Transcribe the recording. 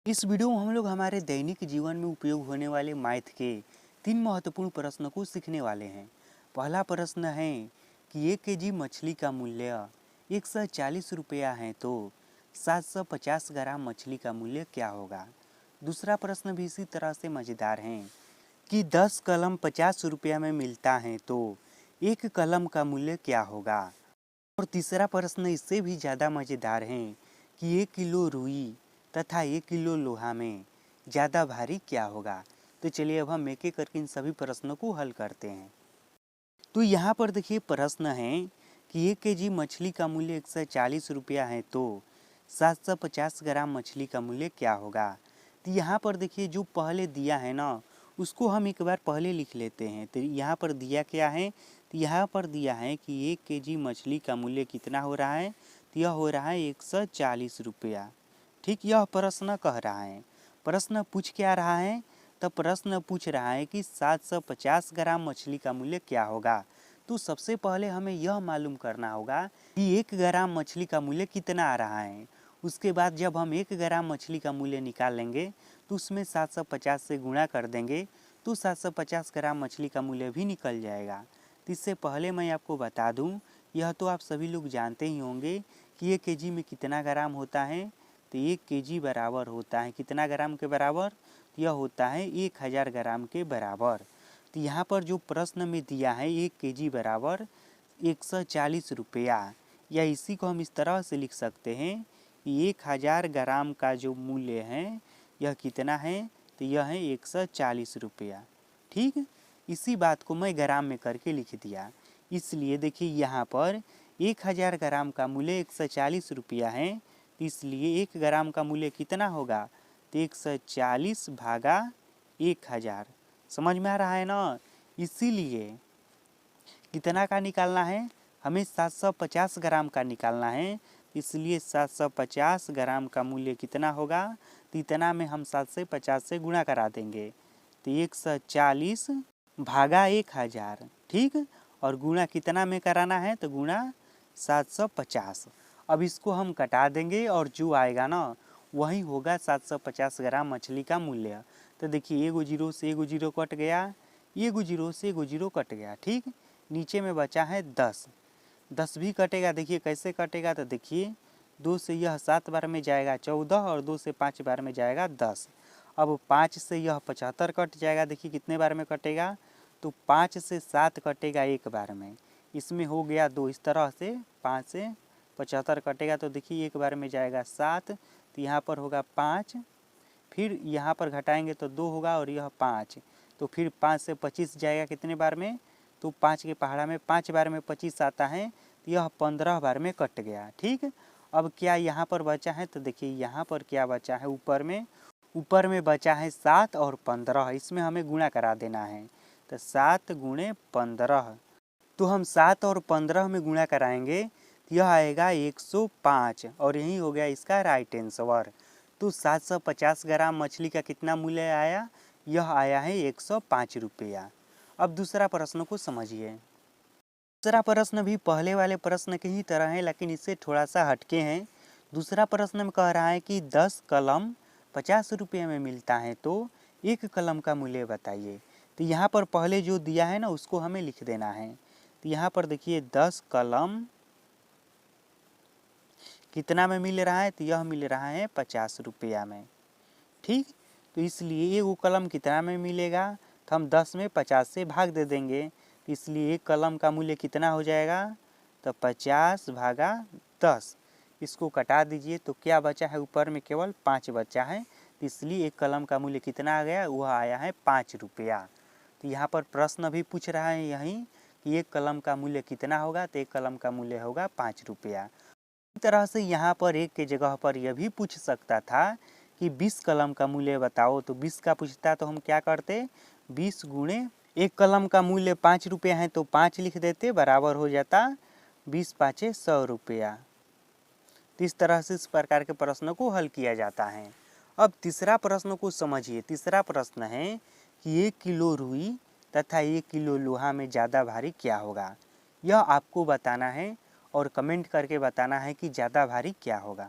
इस वीडियो में हम लोग हमारे दैनिक जीवन में उपयोग होने वाले मैथ के 3 महत्वपूर्ण प्रश्नों को सीखने वाले हैं। पहला प्रश्न है कि 1 केजी मछली का मूल्य 140 रुपया है तो 750 ग्राम मछली का मूल्य क्या होगा। दूसरा प्रश्न भी इसी तरह से मज़ेदार है कि 10 कलम 50 रुपया में मिलता है तो 1 कलम का मूल्य क्या होगा। और तीसरा प्रश्न इससे भी ज़्यादा मज़ेदार है कि 1 किलो रुई तथा 1 किलो लोहा में ज़्यादा भारी क्या होगा। तो चलिए अब हम एक एक करके इन सभी प्रश्नों को हल करते हैं। तो यहाँ पर देखिए प्रश्न है कि 1 केजी मछली का मूल्य 140 रुपया है तो 750 ग्राम मछली का मूल्य क्या होगा। तो यहाँ पर देखिए जो पहले दिया है ना उसको हम एक बार पहले लिख लेते हैं। तो यहाँ पर दिया क्या है, तो यहाँ पर दिया है कि 1 केजी मछली का मूल्य कितना हो रहा है, तो यह हो रहा है 140 रुपया। ठीक, यह प्रश्न कह रहा है। प्रश्न पूछ क्या रहा है, तो प्रश्न पूछ रहा है कि 750 ग्राम मछली का मूल्य क्या होगा। तो सबसे पहले हमें यह मालूम करना होगा कि 1 ग्राम मछली का मूल्य कितना आ रहा है। उसके बाद जब हम 1 ग्राम मछली का मूल्य निकाल लेंगे तो उसमें 750 से गुणा कर देंगे तो 750 ग्राम मछली का मूल्य भी निकल जाएगा। तो इससे पहले मैं आपको बता दूं, यह तो आप सभी लोग जानते ही होंगे कि 1 केजी में कितना ग्राम होता है। तो 1 केजी बराबर होता है कितना ग्राम के बराबर, यह होता है 1000 ग्राम के बराबर। तो यहाँ पर जो प्रश्न में दिया है 1 केजी बराबर 140 रुपया, या इसी को हम इस तरह से लिख सकते हैं कि 1000 ग्राम का जो मूल्य है यह कितना है, तो यह है 140 रुपया। ठीक, इसी बात को मैं ग्राम में करके लिख दिया। इसलिए देखिए यहाँ पर 1000 ग्राम का मूल्य 140 रुपया है, इसलिए 1 ग्राम का मूल्य कितना होगा, तो 140 भागा 1000। समझ में आ रहा है ना। इसीलिए कितना का निकालना है, हमें 750 ग्राम का निकालना है। इसलिए 750 ग्राम का मूल्य कितना होगा, तो इतना में हम 750 से गुणा करा देंगे। तो 140 भागा 1000। ठीक, और गुणा कितना में कराना है, तो गुणा 750। अब इसको हम कटा देंगे और जो आएगा ना वही होगा 750 ग्राम मछली का मूल्य। तो देखिए एगो जीरो से एगो जीरो कट गया, एगो जीरो से एगो जीरो कट गया। ठीक, नीचे में बचा है 10। 10 भी कटेगा, देखिए कैसे कटेगा, तो देखिए 2 से यह 7 बार में जाएगा 14 और 2 से 5 बार में जाएगा 10। अब 5 से यह 75 कट जाएगा, देखिए कितने बार में कटेगा, तो 5 से 7 कटेगा एक बार में, इसमें हो गया 2। इस तरह से 5 से 75 कटेगा तो देखिए एक बार में जाएगा 7, तो यहाँ पर होगा 5, फिर यहाँ पर घटाएंगे तो 2 होगा और यह 5, तो फिर 5 से 25 जाएगा कितने बार में, तो 5 के पहाड़ा में 5 बार में 25 आता है, तो यह 15 बार में कट गया। ठीक, अब क्या यहाँ पर बचा है, तो देखिए यहाँ पर क्या बचा है, ऊपर में बचा है 7 और 15, इसमें हमें गुणा करा देना है। तो 7 गुणे 15, तो हम 7 और 15 में गुणा कराएंगे, यह आएगा 105 और यही हो गया इसका राइट आंसर। तो 750 ग्राम मछली का कितना मूल्य आया, यह आया है 105 रुपया। अब दूसरा प्रश्न को समझिए। दूसरा प्रश्न भी पहले वाले प्रश्न के ही तरह है लेकिन इससे थोड़ा सा हटके हैं। दूसरा प्रश्न में कह रहा है कि 10 कलम 50 रुपये में मिलता है तो 1 कलम का मूल्य बताइए। तो यहाँ पर पहले जो दिया है ना उसको हमें लिख देना है। तो यहाँ पर देखिए 10 कलम कितना में मिल रहा है, तो यह मिल रहा है 50 रुपया में। ठीक, तो इसलिए एक कलम कितना में मिलेगा, तो हम 10 में 50 से भाग दे देंगे, तो इसलिए एक कलम का मूल्य कितना हो जाएगा, तो 50 भागा 10। इसको कटा दीजिए तो क्या बचा है, ऊपर में केवल 5 बचा है, तो इसलिए एक कलम का मूल्य कितना आ गया, वह आया है 5 रुपया। तो यहाँ पर प्रश्न भी पूछ रहा है यहीं कि एक कलम का मूल्य कितना होगा, तो एक कलम का मूल्य होगा 5 रुपया। इस तरह से यहाँ पर एक के जगह पर यह भी पूछ सकता था कि 20 कलम का मूल्य बताओ, तो 20 का पूछता तो हम क्या करते, 20 गुणे एक कलम का मूल्य 5 रुपया है तो 5 लिख देते, बराबर हो जाता 20 पाँचे 100 रुपया। तो इस तरह से इस प्रकार के प्रश्नों को हल किया जाता है। अब तीसरा प्रश्न को समझिए। तीसरा प्रश्न है कि 1 किलो रुई तथा 1 किलो लोहा में ज़्यादा भारी क्या होगा। यह आपको बताना है और कमेंट करके बताना है कि ज़्यादा भारी क्या होगा।